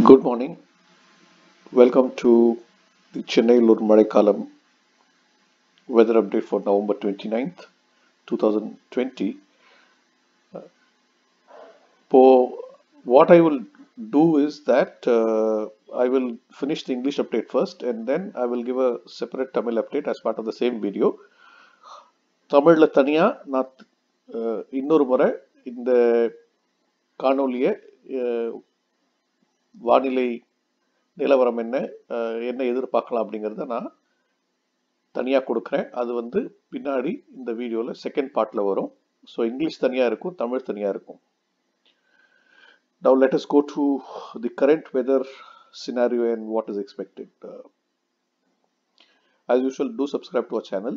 Good morning. Welcome to the Chennai Lurmadikalam weather update for November 29th, 2020. So, what I will do is that I will finish the English update first and then I will give a separate Tamil update as part of the same video. தமிழ்ல தனியா நான் இன்னொரு முறை இந்த காணொளியை வானிலை நிலவரம் என்ன எதிர்பார்க்கலாம் அப்படிங்கிறத நான் தனியாக கொடுக்குறேன். அது வந்து பின்னாடி இந்த வீடியோவில் செகண்ட் பார்ட்டில் வரும். ஸோ இங்கிலீஷ் தனியாக இருக்கும், தமிழ் தனியாக இருக்கும். Now let us go to the current weather scenario and what is expected. As usual, do subscribe to our channel.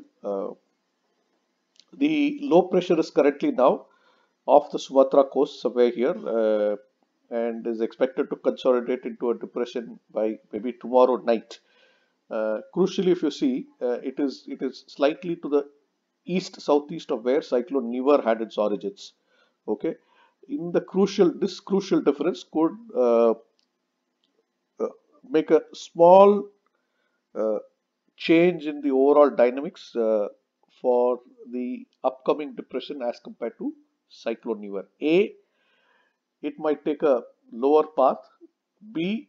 The low pressure is currently now off the Sumatra coast somewhere here and is expected to consolidate into a depression by maybe tomorrow night. Crucially, if you see, it is slightly to the east southeast of where cyclone Nivar had its origins. Okay, in the this crucial difference could make a small change in the overall dynamics for the upcoming depression as compared to cyclone Nivar. A, it might take a lower path. B,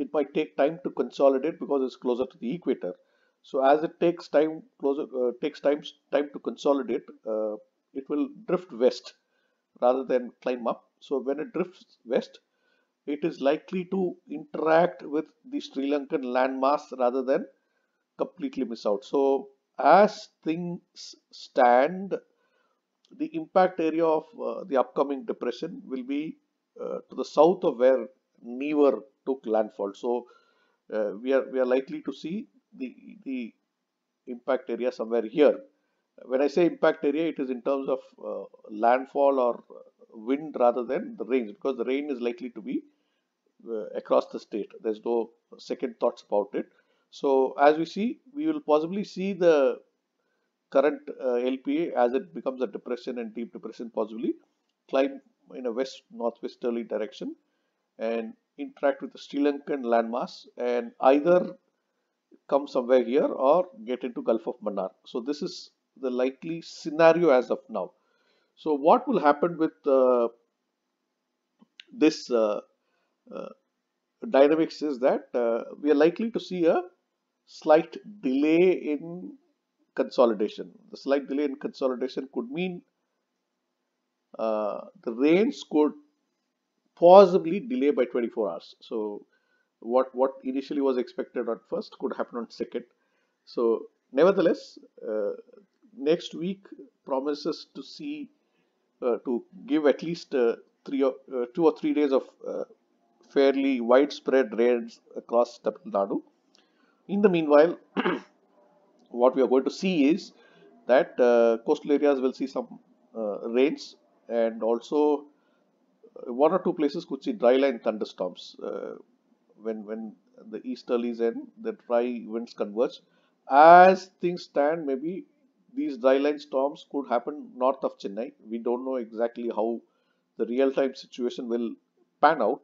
it might take time to consolidate because it's closer to the equator. So as it takes time to consolidate, it will drift west rather than climb up. So when it drifts west, it is likely to interact with the Sri Lankan landmass rather than completely miss out. So as things stand, the impact area of the upcoming depression will be to the south of where Nivar took landfall. So we are likely to see the impact area somewhere here. When I say impact area, it is in terms of landfall or wind rather than the rain, because the rain is likely to be across the state. There's no second thoughts about it. So as we see, we will possibly see the current LPA as it becomes a depression and deep depression possibly climb in a west northwesterly direction and interact with the Sri Lankan landmass and either come somewhere here or get into Gulf of Mannar. So this is the likely scenario as of now. So what will happen with this dynamics is that we are likely to see a slight delay in consolidation. The slight delay in consolidation could mean the rains could possibly delay by 24 hours. So what initially was expected at first could happen on second. So nevertheless, next week promises to see to give at least 2 or 3 days of fairly widespread rains across Tamil Nadu. In the meanwhile, what we are going to see is that coastal areas will see some rains, and also one or two places could see dry line thunderstorms when the easterlies and the dry winds converge. As things stand, maybe these dry line storms could happen north of Chennai. We don't know exactly how the real-time situation will pan out,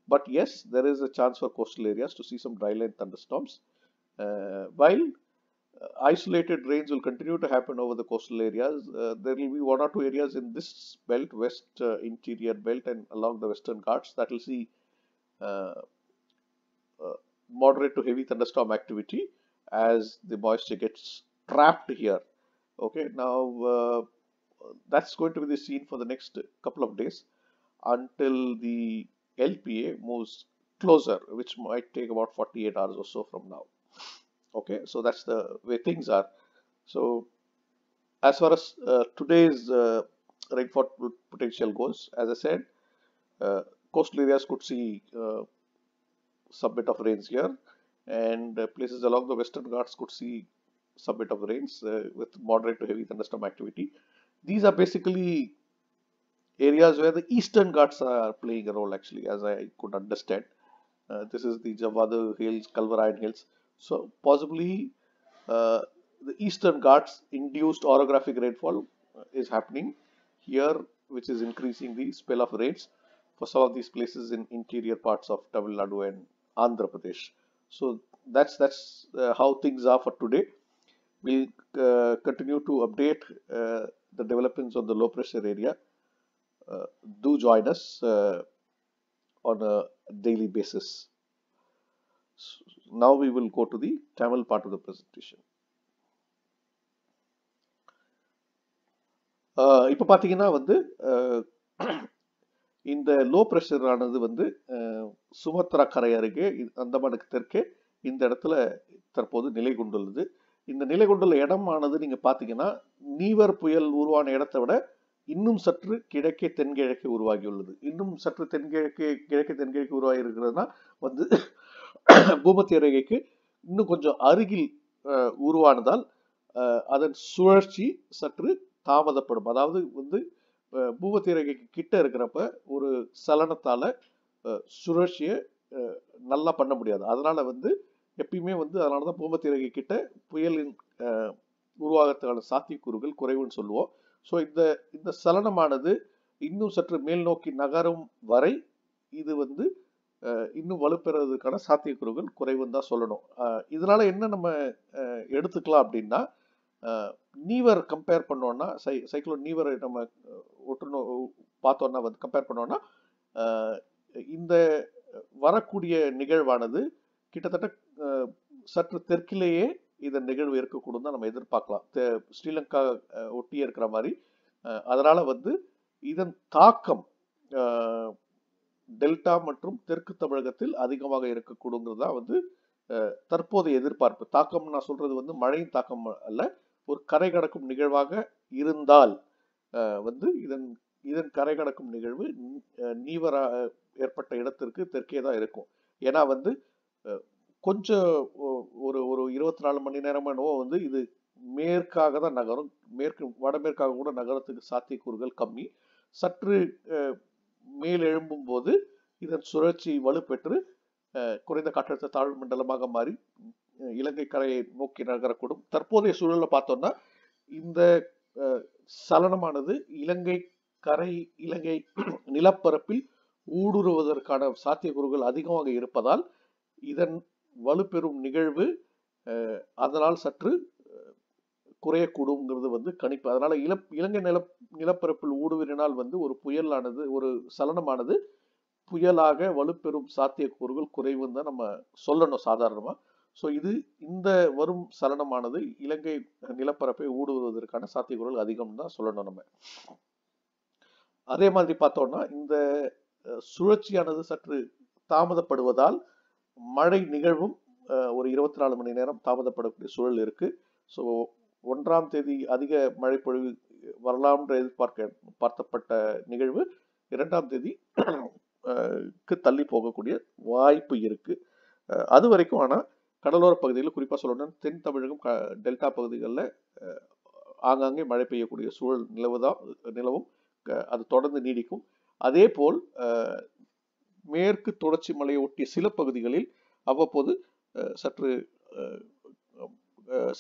but yes, there is a chance for coastal areas to see some dry line thunderstorms, while isolated rains will continue to happen over the coastal areas. There will be one or two areas in this belt, west interior belt and along the western ghats, that will see uh, moderate to heavy thunderstorm activity as the moisture gets trapped here. Okay, now that's going to be the scene for the next couple of days until the LPA moves closer, which might take about 48 hours or so from now. Okay, so that's the way things are. So as far as today's rainfall potential goes, as I said, coastal areas could see some bit of rains here, and places along the western ghats could see some bit of rains with moderate to heavy thunderstorm activity. These are basically areas where the eastern ghats are playing a role, actually, as I could understand. This is the Javadu Hills, Kalvarayan Hills. So possibly the eastern ghats induced orographic rainfall is happening here, which is increasing the spell of rains. for some of these places in interior parts of Tamil Nadu and Andhra Pradesh. So that's how things are for today. We'll continue to update the developments on the low pressure area. Do join us on a daily basis. Now we will go to the Tamil part of the presentation. இப்போ பார்த்தீங்கன்னா வந்து இந்த low pressure ஆனது வந்து Sumatra கரை அருகே அந்தமானுக்கு தெற்கே இந்த இடத்துல தற்போது நிலை கொண்டுள்ளது. இந்த நிலை கொண்டுள்ள இடமானது நீங்க பார்த்தீங்கன்னா நீவர் புயல் உருவான இடத்தை விட இன்னும் சற்று கிழக்கே தென்கிழக்கே உருவாகியுள்ளது. இன்னும் சற்று கிழக்கே தென்கிழக்கு உருவாகி இருக்கிறதுனா வந்து பூமத்திய ரேகைக்கு இன்னும் கொஞ்சம் அருகில் உருவானதால் அதன் சுழற்சி சற்று தாமதப்படும். அதாவது வந்து பூமத்திய ரேகைக்கு கிட்ட இருக்கிறப்ப ஒரு சலனத்தால சுழற்சியை நல்லா பண்ண முடியாது. அதனால வந்து எப்பயுமே வந்து அதனாலதான் பூமத்திய ரேகை கிட்ட புயலின் உருவாகத்துக்கான சாத்தியக்கூறுகள் குறைவுன்னு சொல்லுவோம். ஸோ இந்த சலனமானது இன்னும் சற்று மேல் நோக்கி நகரும் வரை இது வந்து இன்னும் வலுப்பெறுவதற்கான சாத்தியக்கூறுகள் குறைவுன்னு தான் சொல்லணும். இதனால என்ன நம்ம எடுத்துக்கலாம் அப்படின்னா, நீவர் கம்பேர் பண்ணோம்னா சைக்ளோன் நீவரை நம்ம பார்த்தோம்னா வந்து கம்பேர் பண்ணோம்னா இந்த வரக்கூடிய நிகழ்வானது கிட்டத்தட்ட சற்று தெற்கிலேயே இதன் நிகழ்வு இருக்கக்கூடும் தான் நம்ம எதிர்பார்க்கலாம். ஸ்ரீலங்கா ஒட்டியே இருக்கிற மாதிரி. அதனால வந்து இதன் தாக்கம் டெல்டா மற்றும் தெற்கு தமிழகத்தில் அதிகமாக இருக்கக்கூடுங்கிறது தான் வந்து தற்போதைய எதிர்பார்ப்பு. தாக்கம் நான் சொல்றது வந்து மழையின் தாக்கம் அல்ல, ஒரு கரை கடக்கும் நிகழ்வாக இருந்தால் வந்து இதன் கரை கடக்கும் நிகழ்வு நீவரா ஏற்பட்ட இடத்திற்கு தெற்கே தான் இருக்கும். ஏன்னா வந்து கொஞ்சம் ஒரு 24 மணி நேரமா வந்து இது மேற்காக தான் நகரும். வடமேற்காக கூட நகரத்துக்கு சாத்தியக்கூறுகள் கம்மி. சற்று மேல் எழும்பும் போது இதன் சுழற்சி வலுப்பெற்று குறைந்த காற்றழுத்த தாழ்வு மண்டலமாக மாறி இலங்கை கரையை நோக்கி நகரக்கூடும். தற்போதைய சூழலை பார்த்தோம்னா இந்த சலனமானது இலங்கை நிலப்பரப்பில் ஊடுருவதற்கான சாத்தியக்கூறுகள் அதிகமாக இருப்பதால் இதன் வலுப்பெறும் நிகழ்வு அதனால் சற்று குறையக்கூடுங்கிறது வந்து கணிப்பு. அதனால இலங்கை நிலப்பரப்பில் ஊடுருவினால் வந்து ஒரு சலனமானது புயலாக வலுப்பெறும் சாத்தியக்கூறுகள் குறைவுன்னு தான் நம்ம சொல்லணும் சாதாரணமா. ஸோ இந்த வரும் சலனமானது இலங்கை நிலப்பரப்பை ஊடுருவதற்கான சாத்தியக்கூறுகள் அதிகம் தான் சொல்லணும் நம்ம. அதே மாதிரி பார்த்தோம்னா இந்த சுழற்சியானது சற்று தாமதப்படுவதால் மழை நிகழ்வும் ஒரு 24 மணி நேரம் தாமதப்படக்கூடிய சூழல் இருக்கு. ஸோ 1ஆம் தேதி அதிக மழை பொழிவு வரலாம் என்று எதிர்பார்க்கப்பட்ட நிகழ்வு 2ஆம் தேதி தள்ளி போகக்கூடிய வாய்ப்பு இருக்கு. அது வரைக்கும் ஆனா கடலோர பகுதிகளில் குறிப்பா சொல்லணும், தென் தமிழகம் டெல்டா பகுதிகளில் ஆங்காங்கே மழை பெய்யக்கூடிய சூழல் நிலவும். அது தொடர்ந்து நீடிக்கும். அதே போல் மேற்கு தொடர்ச்சி மலையை ஒட்டிய சில பகுதிகளில் அவ்வப்போது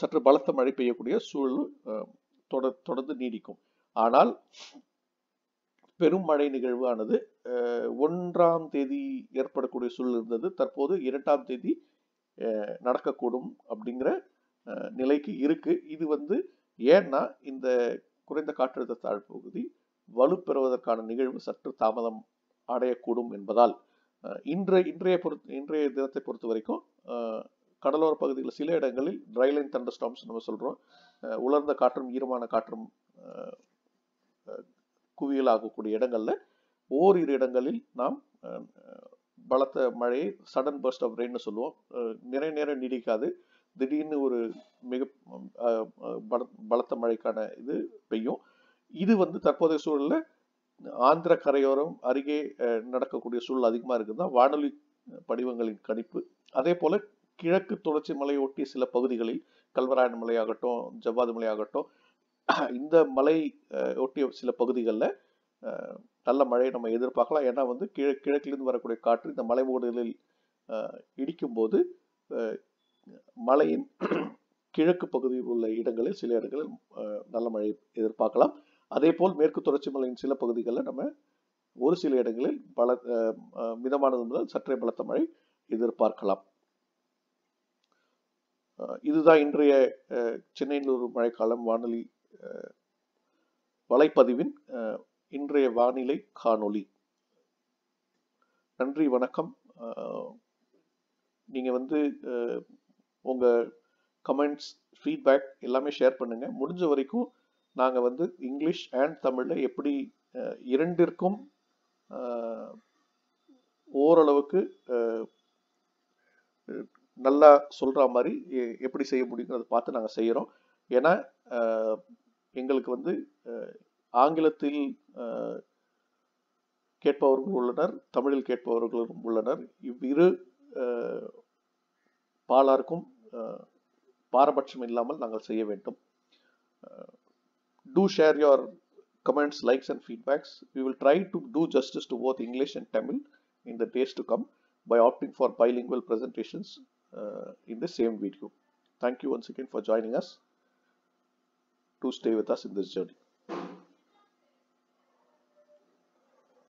சற்று பலத்த மழை பெய்யக்கூடிய சூழல் தொடர்ந்து நீடிக்கும். ஆனால் பெரும் மழை நிகழ்வானது 1ஆம் தேதி ஏற்படக்கூடிய சூழல் இருந்தது. தற்போது 2ஆம் தேதி நடக்கக்கூடும் அப்படிங்கிற நிலைக்கு இருக்கு. இது வந்து ஏன்னா இந்த குறைந்த காற்றழுத்த தாழ்வு பகுதி வலுப்பெறுவதற்கான நிகழ்வு சற்று தாமதம் அடையக்கூடும் என்பதால் இன்றைய தினத்தை பொறுத்த வரைக்கும் கடலோர பகுதிகளில் சில இடங்களில் ட்ரைலைன் தண்டர் ஸ்டார்ம்ஸ் நம்ம சொல்றோம். உலர்ந்த காற்றும் ஈரமான காற்றும் குவியல் ஆகக்கூடிய இடங்கள்ல ஓரிரு இடங்களில் நாம் பலத்த மழையை சடன் பர்ஸ்ட் ஆஃப் ரெயின் சொல்லுவோம். நிறைய நேரம் நீடிக்காது, திடீர்னு ஒரு மிக பலத்த மழைக்கான இது பெய்யும். இது வந்து தற்போதைய சூழல்ல ஆந்திர கரையோரம் அருகே நடக்கக்கூடிய சூழல் அதிகமா இருக்குதுதான் வானொலி படிவங்களின் கணிப்பு. அதே போல கிழக்கு தொடர்ச்சி மலையை ஒட்டிய சில பகுதிகளில் கல்வராயன் மலையாகட்டும், ஜவ்வாது மலையாகட்டும், இந்த மலை ஒட்டிய சில பகுதிகளில் நல்ல மழையை நம்ம எதிர்பார்க்கலாம். ஏன்னா வந்து கிழக்கிலிருந்து வரக்கூடிய காற்று இந்த மலை ஓடுகளில் இடிக்கும் போது மலையின் கிழக்கு பகுதியில் உள்ள இடங்களில் சில இடங்களில் நல்ல மழை எதிர்பார்க்கலாம். அதே போல் மேற்கு தொடர்ச்சி மலையின் சில பகுதிகளில் நம்ம ஒரு சில இடங்களில் மிதமானது முதல் சற்றே பலத்த மழை எதிர்பார்க்கலாம். இதுதான் இன்றைய சென்னையில் ஒரு மழைக்காலம் வானொலி வலைப்பதிவின் இன்றைய வானிலை காணொளி. நன்றி, வணக்கம். நீங்க உங்க கமெண்ட்ஸ், ஃபீட்பேக் எல்லாமே ஷேர் பண்ணுங்க. முடிஞ்ச வரைக்கும் நாங்க இங்கிலீஷ் அண்ட் தமிழ்ல எப்படி இரண்டிற்கும் ஓரளவுக்கு நல்லா சொல்ற மாதிரி எப்படி செய்ய முடியுங்கிறத பார்த்து நாங்கள் செய்கிறோம். ஏன்னா எங்களுக்கு ஆங்கிலத்தில் கேட்பவர்கள் உள்ளனர், தமிழில் கேட்பவர்களும் உள்ளனர். இவ்விரு பாலாருக்கும் பாரபட்சம் இல்லாமல் நாங்கள் செய்ய வேண்டும். Do share your comments, likes and feedbacks. We will try to do justice to both English and Tamil in the days to come by opting for bilingual presentations in the same video. Thank you once again for joining us to stay with us in this journey.